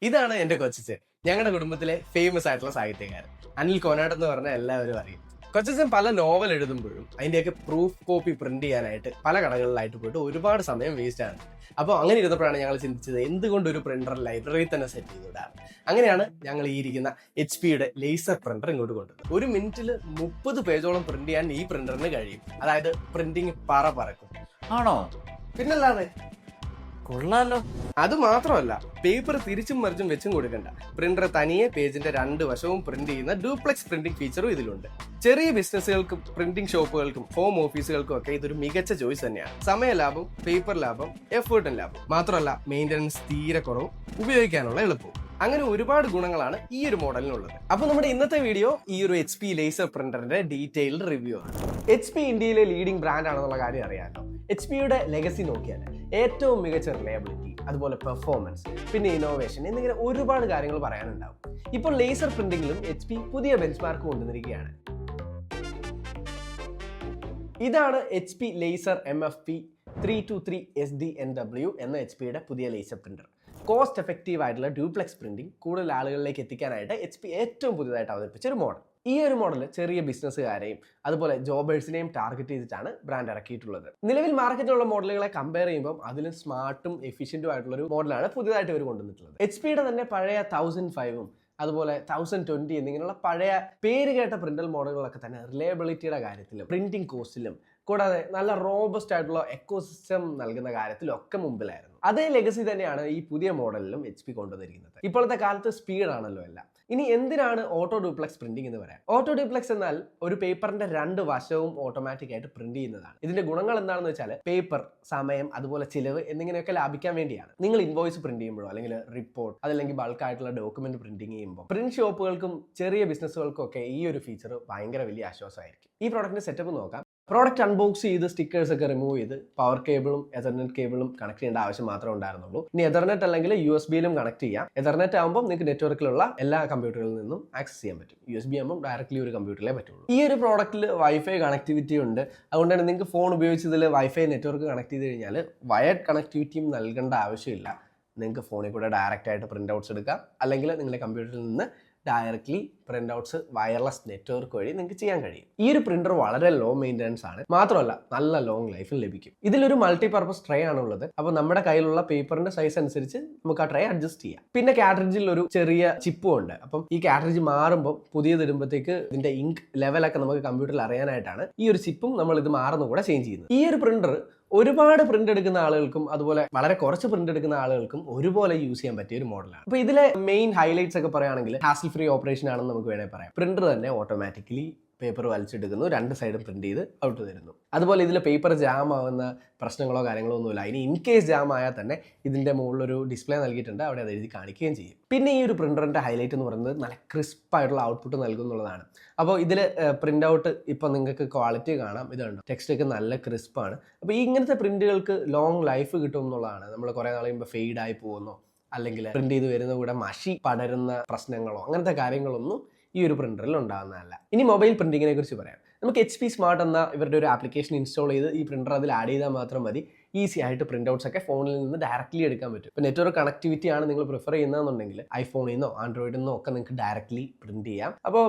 ഇതാണ് എന്റെ കൊച്ചച്ഛൻ. ഞങ്ങളുടെ കുടുംബത്തിലെ ഫേമസ് ആയിട്ടുള്ള സാഹിത്യകാരൻ അനിൽ കോനാട് എന്ന് പറഞ്ഞ എല്ലാവരും അറിയും. കൊച്ചച്ഛൻ പല നോവൽ എഴുതുമ്പോഴും അതിന്റെയൊക്കെ പ്രൂഫ് കോപ്പി പ്രിന്റ് ചെയ്യാനായിട്ട് പല കടകളിലായിട്ട് പോയിട്ട് ഒരുപാട് സമയം വേസ്റ്റ് ആണ്. അപ്പോൾ അങ്ങനെ ഇരുന്നപ്പോഴാണ് ഞങ്ങൾ ചിന്തിച്ചത് എന്തുകൊണ്ട് ഒരു പ്രിന്റർ ലൈബ്രറി തന്നെ സെറ്റ് ചെയ്തുവിടാം. അങ്ങനെയാണ് ഞങ്ങൾ ഈ ഇരിക്കുന്ന HP-യുടെ ലേസർ പ്രിന്റർ ഇങ്ങോട്ട് കൊണ്ടുവന്നത്. ഒരു മിനിറ്റിൽ 30 പേജോളം പ്രിന്റ് ചെയ്യാൻ ഈ പ്രിന്ററിന് കഴിയും. അതായത് പ്രിന്റിങ് പറക്കും. ആണോ? പിന്നല്ലാതെ കൊള്ളാലോ. അത് മാത്രമല്ല, പേപ്പർ തിരിച്ചും മറിച്ചും വെച്ചും കൊടുക്കണ്ട. പ്രിന്റർ തനിയെ പേജിന്റെ 2 വശവും പ്രിന്റ് ചെയ്യുന്ന ഡ്യൂപ്ലെക്സ് പ്രിന്റിംഗ് ഫീച്ചറും ഇതിലുണ്ട്. ചെറിയ ബിസിനസ്സുകൾക്കും പ്രിന്റിംഗ് ഷോപ്പുകൾക്കും ഹോം ഓഫീസുകൾക്കും ഒക്കെ ഇതൊരു മികച്ച ചോയ്സ് തന്നെയാണ്. സമയ ലാഭം, പേപ്പർ ലാഭം, എഫേർട്ടും ലാഭം. മാത്രമല്ല മെയിൻ്റനൻസ് തീരെ കുറവും, ഉപയോഗിക്കാനുള്ള എളുപ്പവും. അങ്ങനെ ഒരുപാട് ഗുണങ്ങളാണ് ഈ ഒരു മോഡലിനുള്ളത്. അപ്പൊ നമ്മുടെ ഇന്നത്തെ വീഡിയോ ഈ ഒരു HP ലേസർ പ്രിന്ററിന്റെ ഡീറ്റെയിൽഡ് റിവ്യൂ ആണ്. HP ഇന്ത്യയിലെ ലീഡിംഗ് ബ്രാൻഡ് ആണെന്നുള്ള കാര്യം അറിയാമല്ലോ. HP-യുടെ ലെഗസി നോക്കിയാൽ ഏറ്റവും മികച്ച റിലയബിലിറ്റി, അതുപോലെ പെർഫോമൻസ്, പിന്നെ ഇന്നോവേഷൻ എന്നിങ്ങനെ ഒരുപാട് കാര്യങ്ങൾ പറയാനുണ്ടാവും. ഇപ്പോൾ ലേസർ പ്രിന്റിംഗിലും HP പുതിയ ബെഞ്ച്മാർക്ക് കൊണ്ടുവന്നിരിക്കുകയാണ്. ഇതാണ് HP ലേസർ MFP 323 SDNW എന്ന HP-യുടെ പുതിയ ലേസർ പ്രിന്റർ. കോസ്റ്റ് എഫക്റ്റീവ് ആയിട്ടുള്ള ഡ്യൂപ്ലെക്സ് പ്രിന്റിംഗ് കൂടുതൽ ആളുകളിലേക്ക് എത്തിക്കാനായിട്ട് HP ഏറ്റവും പുതിയതായിട്ട് അവതരിപ്പിച്ച ഒരു മോഡൽ. ഈ ഒരു മോഡൽ ചെറിയ ബിസിനസ്സുകാരെയും അതുപോലെ ജോബേഴ്സിനെയും ടാർഗറ്റ് ചെയ്തിട്ടാണ് ബ്രാൻഡ് ഇറക്കിയിട്ടുള്ളത്. നിലവിൽ മാർക്കറ്റിലുള്ള മോഡലുകളെ കമ്പയർ ചെയ്യുമ്പോൾ അതിലും സ്മാർട്ടും എഫിഷ്യന്റും ആയിട്ടുള്ള ഒരു മോഡലാണ് പുതിയതായിട്ട് ഇവർ കൊണ്ടുവന്നിട്ടുള്ളത്. HP-യുടെ തന്നെ പഴയ 1005ഉം അതുപോലെ 1020 എന്നിങ്ങനെയുള്ള പഴയ പേര് കേട്ട പ്രിന്റർ മോഡലുകളൊക്കെ തന്നെ റിലയബിലിറ്റിയുടെ കാര്യത്തിലും പ്രിന്റിംഗ് കോസ്റ്റിലും കൂടാതെ നല്ല റോബസ്റ്റ് ആയിട്ടുള്ള എക്കോസിസ്റ്റം നൽകുന്ന കാര്യത്തിലും ഒക്കെ മുമ്പിലായിരുന്നു. അതേ ലെഗസി തന്നെയാണ് ഈ പുതിയ മോഡലിലും HP കൊണ്ടുവന്നിരിക്കുന്നത്. ഇപ്പോഴത്തെ കാലത്ത് സ്പീഡാണല്ലോ എല്ലാം. ഇനി എന്തിനാണ് ഓട്ടോ ഡ്യൂപ്ലെക്സ് പ്രിന്റിംഗ് എന്ന് പറയാം. ഓട്ടോ ഡ്യൂപ്ലെക്സ് എന്നാൽ ഒരു പേപ്പറിന്റെ 2 വശവും ഓട്ടോമാറ്റിക് ആയിട്ട് പ്രിന്റ് ചെയ്യുന്നതാണ്. ഇതിന്റെ ഗുണങ്ങൾ എന്താണെന്ന് വെച്ചാൽ പേപ്പർ, സമയം, അതുപോലെ ചിലവ് എന്നിങ്ങനെയൊക്കെ ലാഭിക്കാൻ വേണ്ടിയാണ്. നിങ്ങൾ ഇൻവോയ്സ് പ്രിന്റ് ചെയ്യുമ്പോഴോ അല്ലെങ്കിൽ റിപ്പോർട്ട് അതല്ലെങ്കിൽ ബൾക്ക് ആയിട്ടുള്ള ഡോക്യുമെന്റ് പ്രിന്റിംഗ് ചെയ്യുമ്പോൾ പ്രിന്റ് ഷോപ്പുകൾക്കും ചെറിയ ബിസിനസ്സുകൾക്കും ഒക്കെ ഈ ഒരു ഫീച്ചർ ഭയങ്കര വലിയ ആശ്വാസമായിരിക്കും. ഈ പ്രോഡക്റ്റിന്റെ സെറ്റപ്പ് നോക്കാം. പ്രോഡക്റ്റ് അൺബോക്സ് ചെയ്ത് സ്റ്റിക്കേഴ്സ് ഒക്കെ റിമൂവ് ചെയ്ത് പവർ കേബിളും എതർനെറ്റ് കേബിളും കണക്ട് ചെയ്യേണ്ട ആവശ്യം മാത്രമേ ഉണ്ടായിരുന്നുള്ളൂ. ഇനി എതർനെറ്റ് അല്ലെങ്കിൽ USB-യിലും കണക്ട് ചെയ്യാം. എതർനെറ്റ് ആകുമ്പോൾ നിങ്ങൾക്ക് നെറ്റ്വർക്കിലുള്ള എല്ലാ കമ്പ്യൂട്ടറുകളിൽ നിന്നും ആക്സസ് ചെയ്യാൻ പറ്റും. USB ആകുമ്പോൾ ഡയറക്റ്റ്ലി ഒരു കമ്പ്യൂട്ടറിലേ പറ്റുള്ളൂ. ഈ ഒരു പ്രോഡക്റ്റിൽ വൈഫൈ കണക്ടിവിറ്റി ഉണ്ട്. അതുകൊണ്ട് തന്നെ നിങ്ങൾക്ക് ഫോൺ ഉപയോഗിച്ചതിൽ വൈഫൈ നെറ്റ്വർക്ക് കണക്ട് ചെയ്ത് കഴിഞ്ഞാൽ വയർഡ് കണക്ടിവിറ്റിയും നൽകേണ്ട ആവശ്യമില്ല. നിങ്ങൾക്ക് ഫോണിൽ കൂടെ ഡയറക്റ്റ് ആയിട്ട് പ്രിന്റ് ഔട്ട്സ് എടുക്കാം, അല്ലെങ്കിൽ നിങ്ങളുടെ കമ്പ്യൂട്ടറിൽ നിന്ന് directly print outs wireless network വഴി നിങ്ങൾക്ക് ചെയ്യാൻ കഴിയും. ഈ ഒരു പ്രിന്റർ വളരെ ലോ മെയിൻ്റനൻസ് ആണ്. മാത്രമല്ല നല്ല ലോങ് ലൈഫിൽ ലഭിക്കും. ഇതിലൊരു മൾട്ടി പർപ്പസ് ട്രേ ആണുള്ളത്. അപ്പോൾ നമ്മുടെ കയ്യിലുള്ള പേപ്പറിന്റെ സൈസ് അനുസരിച്ച് നമുക്ക് ആ ട്രേ അഡ്ജസ്റ്റ് ചെയ്യാം. പിന്നെ കാട്രിഡ്ജിൽ ഒരു ചെറിയ ചിപ്പും ഉണ്ട്. അപ്പം ഈ കാട്രിഡ്ജ് മാറുമ്പോൾ പുതിയത് ഇടുമ്പോഴത്തേക്ക് ഇതിന്റെ ഇങ്ക് ലെവലൊക്കെ നമുക്ക് കമ്പ്യൂട്ടറിൽ അറിയാനായിട്ടാണ് ഈ ഒരു ചിപ്പും നമ്മൾ ഇത് മാറുന്ന കൂടെ ചേഞ്ച് ചെയ്യുന്നത്. ഈ ഒരു പ്രിന്റർ ഒരുപാട് പ്രിന്റ് എടുക്കുന്ന ആളുകൾക്കും അതുപോലെ വളരെ കുറച്ച് പ്രിന്റ് എടുക്കുന്ന ആളുകൾക്കും ഒരുപോലെ യൂസ് ചെയ്യാൻ പറ്റിയ ഒരു മോഡലാണ്. അപ്പോൾ ഇതിലെ മെയിൻ ഹൈലൈറ്റ്സ് ഒക്കെ പറയുകയാണെങ്കിൽ ഹാസിൽ ഫ്രീ ഓപ്പറേഷൻ ആണെന്ന് നമുക്ക് വേണമെങ്കിൽ പറയാം. പ്രിന്റർ തന്നെ ഓട്ടോമാറ്റിക്കലി പേപ്പർ വലിച്ചെടുക്കുന്നു, 2 സൈഡും പ്രിന്റ് ചെയ്ത് ഔട്ട് തരുന്നു. അതുപോലെ ഇതിൽ പേപ്പർ ജാം ആവുന്ന പ്രശ്നങ്ങളോ കാര്യങ്ങളോ ഒന്നുമില്ല. ഇനി ഇൻ കേസ് ജാം ആയാൽ തന്നെ ഇതിന്റെ മുകളിലൊരു ഡിസ്പ്ലേ നൽകിയിട്ടുണ്ട്, അവിടെ അത് എഴുതി കാണിക്കുകയും ചെയ്യും. പിന്നെ ഈ ഒരു പ്രിന്ററിന്റെ ഹൈലൈറ്റ് എന്ന് പറയുന്നത് നല്ല ക്രിസ്പ് ആയിട്ടുള്ള ഔട്ട്പുട്ട് നൽകുന്നുള്ളതാണ്. അപ്പോൾ ഇതിൽ പ്രിന്റ് ഔട്ട് ഇപ്പോൾ നിങ്ങൾക്ക് ക്വാളിറ്റി കാണാം. ഇതുണ്ട്, ടെക്സ്റ്റ് ഒക്കെ നല്ല ക്രിസ്പാണ്. അപ്പോൾ ഈ ഇങ്ങനത്തെ പ്രിന്റുകൾക്ക് ലോങ് ലൈഫ് കിട്ടും എന്നുള്ളതാണ്. നമ്മൾ കുറേ നാൾ കഴിയുമ്പോൾ ഫെയ്ഡായി പോകുന്നോ അല്ലെങ്കിൽ പ്രിന്റ് ചെയ്ത് വരുന്ന കൂടെ മഷി പടരുന്ന പ്രശ്നങ്ങളോ അങ്ങനത്തെ കാര്യങ്ങളൊന്നും ഈ ഒരു പ്രിന്ററിൽ ഉണ്ടാകുന്നതല്ല. ഇനി മൊബൈൽ പ്രിന്റിങ്ങിനെ കുറിച്ച് പറയാം. നമുക്ക് HP സ്മാർട്ട് എന്ന ഇവരുടെ ഒരു ആപ്ലിക്കേഷൻ ഇൻസ്റ്റാൾ ചെയ്ത് ഈ പ്രിന്റർ അതിൽ ആഡ് ചെയ്താൽ മാത്രം മതി ഈസി ആയിട്ട് പ്രിന്റ് ഔട്ട്സ് ഒക്കെ ഫോണിൽ നിന്ന് ഡയറക്റ്റ്ലി എടുക്കാൻ പറ്റും. ഇപ്പോൾ നെറ്റ്വർക്ക് കണക്ടിവിറ്റി ആണ് നിങ്ങൾ പ്രിഫർ ചെയ്യുന്നതെന്നുണ്ടെങ്കിൽ ഐഫോണിൽ നിന്നോ ആൻഡ്രോയിഡിൽ നിന്നോ ഒക്കെ നിങ്ങൾക്ക് ഡയറക്റ്റ്ലി പ്രിന്റ് ചെയ്യാം. അപ്പോൾ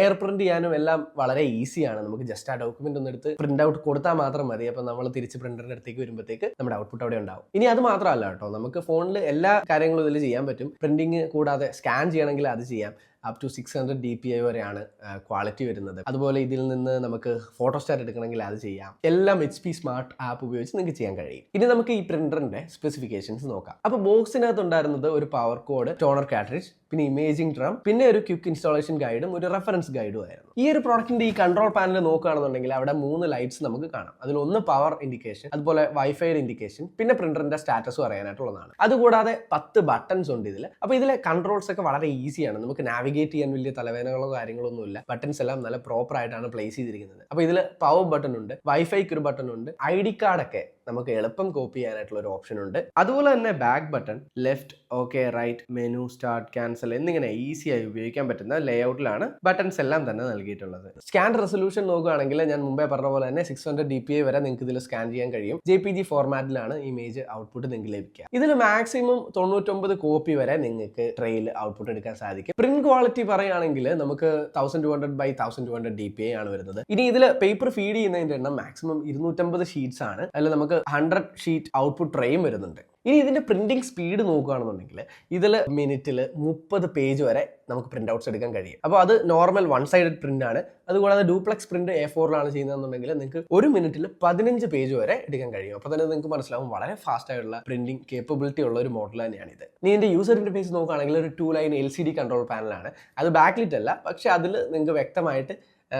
എയർ പ്രിന്റ് ചെയ്യാനും എല്ലാം വളരെ ഈസിയാണ്. നമുക്ക് ജസ്റ്റ് ആ ഡോക്യുമെന്റ് ഒന്ന് എടുത്ത് പ്രിന്റ് ഔട്ട് കൊടുത്താൽ മാത്രം മതി. അപ്പോൾ നമ്മൾ തിരിച്ച് പ്രിന്ററിന്റെ അടുത്തേക്ക് വരുമ്പോഴത്തേക്ക് നമ്മുടെ ഔട്ട്പുട്ട് അവിടെ ഉണ്ടാവും. ഇനി അത് മാത്രമല്ല കേട്ടോ, നമുക്ക് ഫോണിൽ എല്ലാ കാര്യങ്ങളും ഇതിൽ ചെയ്യാൻ പറ്റും. പ്രിന്റിങ് കൂടാതെ സ്കാൻ ചെയ്യണമെങ്കിൽ അത് ചെയ്യാം. അപ് ടു 600 DPI വരെയാണ് ക്വാളിറ്റി വരുന്നത്. അതുപോലെ ഇതിൽ നിന്ന് നമുക്ക് ഫോട്ടോസ്റ്റാറ്റ് എടുക്കണമെങ്കിൽ അത് ചെയ്യാം. എല്ലാം HP സ്മാർട്ട് ആപ്പ് ഉപയോഗിച്ച് നിങ്ങൾക്ക് ചെയ്യാൻ കഴിയും. ഇനി നമുക്ക് ഈ പ്രിന്ററിന്റെ സ്പെസിഫിക്കേഷൻസ് നോക്കാം. അപ്പോൾ ബോക്സിനകത്ത് ഉണ്ടായിരുന്നത് ഒരു പവർ കോഡ്, ടോണർ കാട്രിഡ്ജ്, പിന്നെ ഇമേജിംഗ് ഡ്രം, പിന്നെ ഒരു ക്വിക്ക് ഇൻസ്റ്റാളേഷൻ ഗൈഡും ഒരു റെഫറൻസ് ഗൈഡും ആയിരുന്നു. ഈ ഒരു പ്രോഡക്റ്റിന്റെ ഈ കൺട്രോൾ പാനൽ നോക്കുകയാണെന്നുണ്ടെങ്കിൽ അവിടെ 3 ലൈറ്റ്സ് നമുക്ക് കാണാം. അതിലൊന്ന് പവർ ഇൻഡിക്കേഷൻ, അതുപോലെ വൈഫൈയുടെ ഇൻഡിക്കേഷൻ, പിന്നെ പ്രിന്ററിന്റെ സ്റ്റാറ്റസും അറിയാനായിട്ടുള്ളതാണ്. അതുകൂടാതെ 10 ബട്ടൺസ് ഉണ്ട് ഇതിൽ. അപ്പോൾ ഇതിലെ കൺട്രോൾസ് ഒക്കെ വളരെ ഈസിയാണ്. നമുക്ക് നാവിഗേറ്റ് ചെയ്യാൻ വലിയ തലവേദനകളോ കാര്യങ്ങളൊന്നും ഇല്ല. ബട്ടൺസ് എല്ലാം നല്ല പ്രോപ്പർ ആയിട്ടാണ് പ്ലേസ് ചെയ്തിരിക്കുന്നത്. അപ്പോൾ ഇതിൽ പവർ ബട്ടൺ ഉണ്ട്, വൈഫൈക്ക് ഒരു ബട്ടൺ ഉണ്ട്, ID കാർഡൊക്കെ നമുക്ക് എളുപ്പം കോപ്പി ചെയ്യാനായിട്ടുള്ള ഒരു ഓപ്ഷൻ ഉണ്ട്. അതുപോലെ തന്നെ back button, left, okay, right, menu, start, cancel SL എന്നിങ്ങനെ ഈസിയായി ഉപയോഗിക്കാൻ പറ്റുന്ന ലേഔട്ടിലാണ് ബട്ടൺസ് എല്ലാം തന്നെ നൽകിയിട്ടുള്ളത്. സ്കാൻ റെസൊല്യൂഷൻ നോക്കുകയാണെങ്കിൽ ഞാൻ മുമ്പേ പറഞ്ഞ പോലെ തന്നെ 600 dpi വരെ നിങ്ങൾക്ക് ഇതിൽ സ്കാൻ ചെയ്യാൻ കഴിയും. JPG ഫോർമാറ്റിലാണ് ഇമേജ് ഔട്ട്പുട്ട് നിങ്ങൾക്ക് ലഭിക്കുക. ഇതിൽ മാക്സിമം 99 കോപ്പി വരെ നിങ്ങൾക്ക് ട്രേയിൽ ഔട്ട്പുട്ട് എടുക്കാൻ സാധിക്കും. പ്രിന്റ് ക്വാളിറ്റി പറയുകയാണെങ്കിൽ നമുക്ക് 1200 by 1200 dpi ആണ് വരുന്നത്. ഇനി ഇതിൽ പേപ്പർ ഫീഡ് ചെയ്യുന്നതിന്റെ എണ്ണം മാക്സിമം 250 ഷീറ്റ്സ് ആണ്. അതിൽ നമുക്ക് 100 ഷീറ്റ് ഔട്ട്പുട്ട് ട്രേയും വരുന്നുണ്ട്. ഇനി ഇതിന്റെ പ്രിന്റിംഗ് സ്പീഡ് നോക്കുകയാണെന്നുണ്ടെങ്കിൽ ഇതിൽ മിനിറ്റിൽ 30 പേജ് വരെ നമുക്ക് പ്രിന്റ് ഔട്ട്സ് എടുക്കാൻ കഴിയും. അപ്പോൾ അത് നോർമൽ 1 സൈഡഡ് പ്രിന്റ് ആണ്. അതുകൂടാതെ ഡ്യൂപ്ലെക്സ് പ്രിന്റ് A4ലാണ് ചെയ്യുന്നതെന്നുണ്ടെങ്കിൽ നിങ്ങൾക്ക് 1 മിനിറ്റിൽ 15 പേജ് വരെ എടുക്കാൻ കഴിയും. അപ്പോൾ തന്നെ നിങ്ങൾക്ക് മനസ്സിലാവും വളരെ ഫാസ്റ്റ് ആയിട്ടുള്ള പ്രിന്റിംഗ് കേപ്പബിലിറ്റി ഉള്ള ഒരു മോഡൽ തന്നെയാണിത്. ഇനി ഇതിന്റെ യൂസർ ഇന്റർഫേസ് നോക്കുകയാണെങ്കിൽ ഒരു 2 ലൈൻ LCD കൺട്രോൾ പാനലാണ്. അത് ബാക്ക്ലിറ്റ് അല്ല, പക്ഷെ അതിൽ നിങ്ങൾക്ക് വ്യക്തമായിട്ട്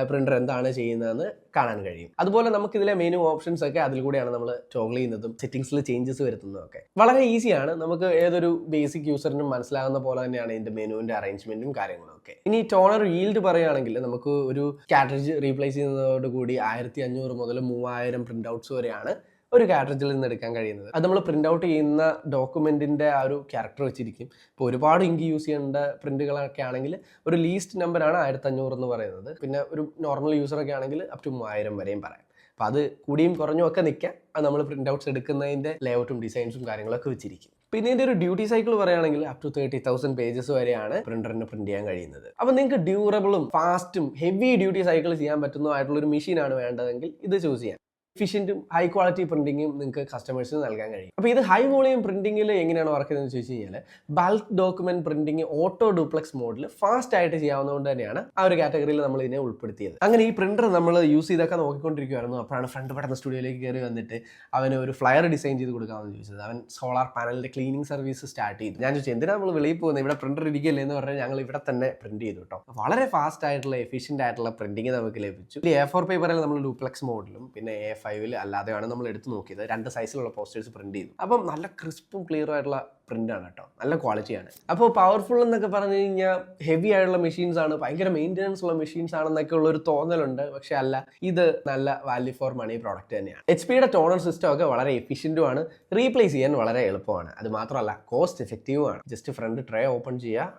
പ്രിന്റർ എന്താണ് ചെയ്യുന്നതെന്ന് കാണാൻ കഴിയും. അതുപോലെ നമുക്ക് ഇതിലെ മെനു ഓപ്ഷൻസ് ഒക്കെ അതിൽ കൂടെയാണ് നമ്മൾ ടോഗിൾ ചെയ്യുന്നതും സെറ്റിംഗ്സിൽ ചേഞ്ചസ് വരുത്തുന്നതും ഒക്കെ. വളരെ ഈസിയാണ്, നമുക്ക് ഏതൊരു ബേസിക് യൂസറിനും മനസ്സിലാകുന്ന പോലെ തന്നെയാണ് ഇതിന്റെ മെനുവിന്റെ അറേഞ്ച്മെന്റും കാര്യങ്ങളും ഒക്കെ. ഇനി ടോണർ ഈൽഡ് പറയുകയാണെങ്കിൽ നമുക്ക് ഒരു കാർട്രിഡ്ജ് റീപ്ലേസ് ചെയ്യുന്നതോടുകൂടി 1500 മുതൽ 3000 പ്രിന്റ് ഔട്ട്സ് വരെയാണ് ഒരു കാർട്രിഡ്ജിൽ നിന്ന് എടുക്കാൻ കഴിയുന്നത്. അത് നമ്മൾ പ്രിന്റ് ഔട്ട് ചെയ്യുന്ന ഡോക്യുമെന്റിന്റെ ആ ഒരു ക്യാരക്ടർ വെച്ചിരിക്കും. ഇപ്പോൾ ഒരുപാട് ഇങ്ക് യൂസ് ചെയ്യേണ്ട പ്രിന്റുകളൊക്കെ ആണെങ്കിൽ ഒരു ലീസ്റ്റ് നമ്പറാണ് 1500 എന്ന് പറയുന്നത്. പിന്നെ ഒരു നോർമൽ യൂസറൊക്കെ ആണെങ്കിൽ അപ് ടു 3000 വരെയും പറയാം. അപ്പോൾ അത് കൂടിയും കുറഞ്ഞും ഒക്കെ നിൽക്കാം. അത് നമ്മൾ പ്രിന്റ് ഔട്ട്സ് എടുക്കുന്നതിന്റെ ലേഔട്ടും ഡിസൈൻസും കാര്യങ്ങളൊക്കെ വെച്ചിരിക്കും. പിന്നെ ഇതിന്റെ ഒരു ഡ്യൂട്ടി സൈക്കിൾ പറയുകയാണെങ്കിൽ അപ് ടു 30,000 പേജസ് വരെയാണ് പ്രിന്ററിന് പ്രിന്റ് ചെയ്യാൻ കഴിയുന്നത്. അപ്പോൾ നിങ്ങൾക്ക് ഡ്യൂറബിളും ഫാസ്റ്റും ഹെവി ഡ്യൂട്ടി സൈക്കിൾ ചെയ്യാൻ പറ്റുന്നതായിട്ടുള്ള ഒരു മെഷീനാണ് വേണ്ടതെങ്കിൽ ഇത് ചൂസ് ചെയ്യാം. എഫിഷ്യൻറ്റും ഹൈ ക്വാളിറ്റി പ്രിന്റിങ്ങും നിങ്ങൾക്ക് കസ്റ്റമേഴ്സിന് നൽകാൻ കഴിയും. അപ്പോൾ ഇത് ഹൈ വോളിയം പ്രിന്റിങ്ങിൽ എങ്ങനെയാണ് വർക്ക് ചെയ്യുന്നത് ചോദിച്ചു കഴിഞ്ഞാൽ bulk document printing auto duplex മോഡിൽ ഫാസ്റ്റ് ആയിട്ട് ചെയ്യാവുന്നതുകൊണ്ട് തന്നെയാണ് ആ ഒരു കാറ്റഗറിയിൽ നമ്മൾ ഇതിനെ ഉൾപ്പെടുത്തിയത്. അങ്ങനെ ഈ പ്രിന്റർ നമ്മൾ യൂസ് ചെയ്തൊക്കെ നോക്കിക്കൊണ്ടിരിക്കുകയായിരുന്നു. അപ്പോഴാണ് ഫ്രണ്ട് ബട്ടൺ സ്റ്റുഡിയോയിലേക്ക് കയറി വന്നിട്ട് അവന് ഒരു ഫ്ലയർ ഡിസൈൻ ചെയ്ത് കൊടുക്കാമെന്ന് ചോദിച്ചത്. അവൻ സോളാർ പാനലിന്റെ ക്ലീനിങ് സർവീസ് സ്റ്റാർട്ട് ചെയ്തു. ഞാൻ ചോദിച്ചു എന്തിനാണ് നമ്മൾ വെളിയിൽ പോകുന്നത്, ഇവിടെ പ്രിന്റർ ഇരിക്കില്ലേ എന്ന് പറഞ്ഞാൽ ഞങ്ങൾ ഇവിടെ തന്നെ പ്രിന്റ് ചെയ്തു കേട്ടോ. വളരെ ഫാസ്റ്റ് ആയിട്ടുള്ള എഫിഷ്യന്റ് ആയിട്ടുള്ള പ്രിന്റിങ് നമുക്ക് ലഭിച്ചു. A4 പേപ്പറിൽ നമ്മൾ ഡ്യൂപ്ലെക്സ് മോഡിലും പിന്നെ A5 അല്ലാതെയാണ് നമ്മൾ എടുത്ത് നോക്കിയത്. 2 സൈസിലുള്ള പോസ്റ്റേഴ്സ് പ്രിന്റ് ചെയ്തു. അപ്പം നല്ല ക്രിസ്പും ക്ലിയർ ആയിട്ടുള്ള പ്രിന്റ് ആണ് കേട്ടോ, നല്ല ക്വാളിറ്റിയാണ്. അപ്പോൾ പവർഫുൾ എന്നൊക്കെ പറഞ്ഞു കഴിഞ്ഞാൽ ഹെവി ആയിട്ടുള്ള മെഷീൻസ് ആണ്, ഭയങ്കര മെയിൻ്റെനൻസ് ഉള്ള മെഷീൻസ് ആണെന്നൊക്കെ ഉള്ള ഒരു തോന്നലുണ്ട്. പക്ഷെ അല്ല, ഇത് നല്ല വാല്യൂ ഫോർ മണി പ്രോഡക്റ്റ് തന്നെയാണ്. HP ടോണർ സിസ്റ്റം ഒക്കെ വളരെ എഫിഷ്യൻറ്റും ആണ്, റീപ്ലേസ് ചെയ്യാൻ വളരെ എളുപ്പമാണ്. അത് മാത്രമല്ല കോസ്റ്റ് എഫക്റ്റീവും ആണ്. ജസ്റ്റ് ഫ്രണ്ട് ട്രേ ഓപ്പൺ ചെയ്യുക,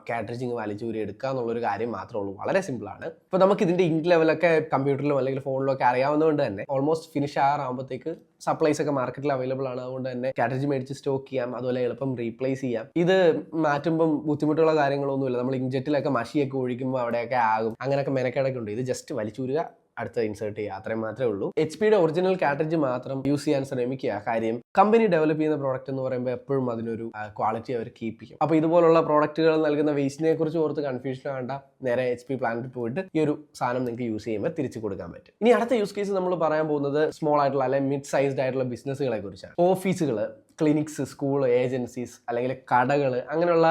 കാർട്രിഡ്ജിങ് വലിച്ചൂരി എടുക്കുക എന്നുള്ളൊരു കാര്യം മാത്രമേ ഉള്ളൂ. വളരെ സിമ്പിളാണ്. ഇപ്പോൾ നമുക്ക് ഇതിന്റെ ഇങ്ക് ലെവലൊക്കെ കമ്പ്യൂട്ടറിലും അല്ലെങ്കിൽ ഫോണിലും ഒക്കെ അറിയാവുന്നതുകൊണ്ട് തന്നെ ഓൾമോസ്റ്റ് ഫിനിഷ് ആകുമ്പോഴത്തേക്ക് സപ്ലൈസ് ഒക്കെ മാർക്കറ്റിൽ അവൈലബിൾ ആണ്. അതുകൊണ്ട് തന്നെ കാർട്രിഡ്ജ് മേടിച്ച് സ്റ്റോക്ക് ചെയ്യാം, അതുപോലെ എളുപ്പം റീപ്ലേസ് ചെയ്യാം. ഇത് മാറ്റുമ്പം ബുദ്ധിമുട്ടുള്ള കാര്യങ്ങളൊന്നുമില്ല. നമ്മൾ ഇങ്ക്ജെറ്റിലൊക്കെ മഷിയൊക്കെ ഒഴിക്കുമ്പോൾ അവിടെയൊക്കെ ആകും, അങ്ങനെയൊക്കെ മെനക്കേടൊക്കെ ഉണ്ട്. ഇത് ജസ്റ്റ് വലിച്ചൂരുക, അടുത്ത് ഇൻസേർട്ട് ചെയ്യുക, അത്രയും മാത്രമേ ഉള്ളൂ. HP ഒറിജിനൽ കാർട്രിഡ്ജ് മാത്രം യൂസ് ചെയ്യാൻ ശ്രമിക്കുക. കാര്യം കമ്പനി ഡെവലപ്പ് ചെയ്യുന്ന പ്രോഡക്റ്റ് എന്ന് പറയുമ്പോൾ എപ്പോഴും അതിനൊരു ക്വാളിറ്റി അവർ കീപ്പ് ചെയ്യും. അപ്പോൾ ഇതുപോലുള്ള പ്രോഡക്റ്റുകൾ നൽകുന്ന വേസ്റ്റിനെ കുറിച്ച് ഓർത്ത് കൺഫ്യൂഷൻ വേണ്ട, നേരെ HP പ്ലാന്റിൽ പോയിട്ട് ഈ ഒരു സാധനം നിങ്ങൾക്ക് യൂസ് ചെയ്യുമ്പോൾ തിരിച്ചു കൊടുക്കാൻ പറ്റും. ഇനി അടുത്ത യൂസ് കേസ് നമ്മൾ പറയാൻ പോകുന്നത് സ്മോൾ ആയിട്ടുള്ള അല്ലെങ്കിൽ മിഡ് സൈസ്ഡ് ആയിട്ടുള്ള ബിസിനസ്സുകളെ കുറിച്ചാണ്. ഓഫീസുകൾ, ക്ലിനിക്സ്, സ്കൂൾ, ഏജൻസീസ് അല്ലെങ്കിൽ കടകൾ, അങ്ങനെയുള്ള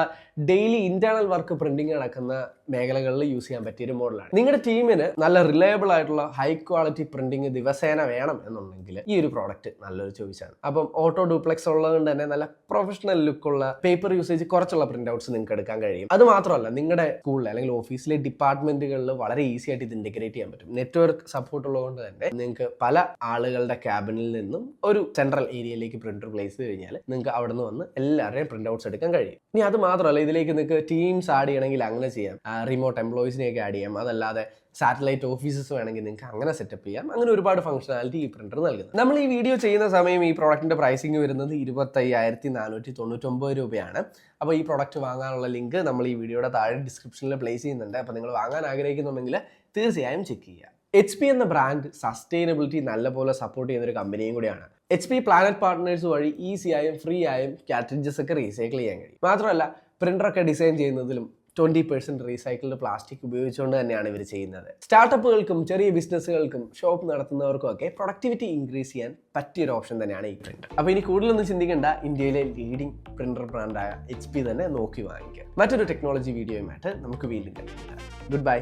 ഡെയിലി ഇന്റേണൽ വർക്ക് പ്രിന്റിങ് നടക്കുന്ന മേഖലകളിൽ യൂസ് ചെയ്യാൻ പറ്റിയൊരു മോഡലാണ്. നിങ്ങളുടെ ടീമിന് നല്ല റിലയബിൾ ആയിട്ടുള്ള ഹൈ ക്വാളിറ്റി പ്രിന്റിങ് ദിവസേന വേണം എന്നുണ്ടെങ്കിൽ ഈ ഒരു പ്രോഡക്റ്റ് നല്ലൊരു ചോയ്സാണ്. അപ്പം ഓട്ടോ ഡ്യൂപ്ലെക്സ് ഉള്ളതുകൊണ്ട് തന്നെ നല്ല പ്രൊഫഷണൽ ലുക്കുള്ള പേപ്പർ യൂസേജ് കുറച്ചുള്ള പ്രിന്റ് ഔട്ട്സ് നിങ്ങൾക്ക് എടുക്കാൻ കഴിയും. അത് മാത്രമല്ല നിങ്ങളുടെ സ്കൂളിൽ അല്ലെങ്കിൽ ഓഫീസിലെ ഡിപ്പാർട്ട്മെന്റുകളിൽ വളരെ ഈസി ആയിട്ട് ഇത് ഇന്റഗ്രേറ്റ് ചെയ്യാൻ പറ്റും. നെറ്റ്വർക്ക് സപ്പോർട്ട് ഉള്ളതുകൊണ്ട് തന്നെ നിങ്ങൾക്ക് പല ആളുകളുടെ ക്യാബിനിൽ നിന്നും ഒരു സെൻട്രൽ ഏരിയയിലേക്ക് പ്രിന്റർ പ്ലേസ് കഴിഞ്ഞാൽ നിങ്ങൾക്ക് അവിടെ നിന്ന് വന്ന് എല്ലാവരുടെയും പ്രിന്റ് ഔട്ട്സ് എടുക്കാൻ കഴിയും. ഇനി അത് മാത്രമല്ല, ഇതിലേക്ക് നിങ്ങൾക്ക് ടീംസ് ആഡ് ചെയ്യണമെങ്കിൽ അങ്ങനെ ചെയ്യാം, റിമോട്ട് എംപ്ലോയീസിനെയൊക്കെ ആഡ് ചെയ്യാം. അതല്ലാതെ സാറ്റലൈറ്റ് ഓഫീസസ് വേണമെങ്കിൽ നിങ്ങൾക്ക് അങ്ങനെ സെറ്റപ്പ് ചെയ്യാം. അങ്ങനെ ഒരുപാട് ഫംഗ്ഷനാലിറ്റി ഈ പ്രിന്റർ നൽകുന്നത്. നമ്മൾ ഈ വീഡിയോ ചെയ്യുന്ന സമയം ഈ പ്രോഡക്റ്റിന്റെ പ്രൈസിങ് വരുന്നത് 25,499 രൂപയാണ്. അപ്പോൾ ഈ പ്രോഡക്റ്റ് വാങ്ങാനുള്ള ലിങ്ക് നമ്മൾ ഈ വീഡിയോയുടെ താഴെ ഡിസ്ക്രിപ്ഷനിൽ പ്ലേസ് ചെയ്യുന്നുണ്ട്. അപ്പോൾ നിങ്ങൾ വാങ്ങാൻ ആഗ്രഹിക്കുന്നുണ്ടെങ്കിൽ തീർച്ചയായും ചെക്ക് ചെയ്യുക. HP എന്ന ബ്രാൻഡ് സസ്റ്റൈനബിലിറ്റി നല്ലപോലെ സപ്പോർട്ട് ചെയ്യുന്നൊരു കമ്പനിയും കൂടിയാണ്. HP പ്ലാനറ്റ് പാർട്ട്നേഴ്സ് വഴി ഈസിയായും ഫ്രീ ആയും കാർട്രിഡ്ജസ് ഒക്കെ റീസൈക്കിൾ ചെയ്യാൻ കഴിയും. മാത്രമല്ല പ്രിന്ററൊക്കെ ഡിസൈൻ ചെയ്യുന്നതിലും 20% റീസൈക്കിൾഡ് പ്ലാസ്റ്റിക് ഉപയോഗിച്ചുകൊണ്ട് തന്നെയാണ് ഇവർ ചെയ്യുന്നത്. സ്റ്റാർട്ടപ്പുകൾക്കും ചെറിയ ബിസിനസ്സുകൾക്കും ഷോപ്പ് നടത്തുന്നവർക്കും ഒക്കെ പ്രൊഡക്ടിവിറ്റി ഇൻക്രീസ് ചെയ്യാൻ പറ്റിയൊരു ഓപ്ഷൻ തന്നെയാണ് ഈ പ്രിന്റർ. അപ്പോൾ ഇനി കൂടുതലൊന്നും ചിന്തിക്കേണ്ട, ഇന്ത്യയിലെ ലീഡിംഗ് പ്രിന്റർ ബ്രാൻഡായ HP തന്നെ നോക്കി വാങ്ങിക്കുക. മറ്റൊരു ടെക്നോളജി വീഡിയോയുമായിട്ട് നമുക്ക് വീണ്ടും കാണാം. Good bye.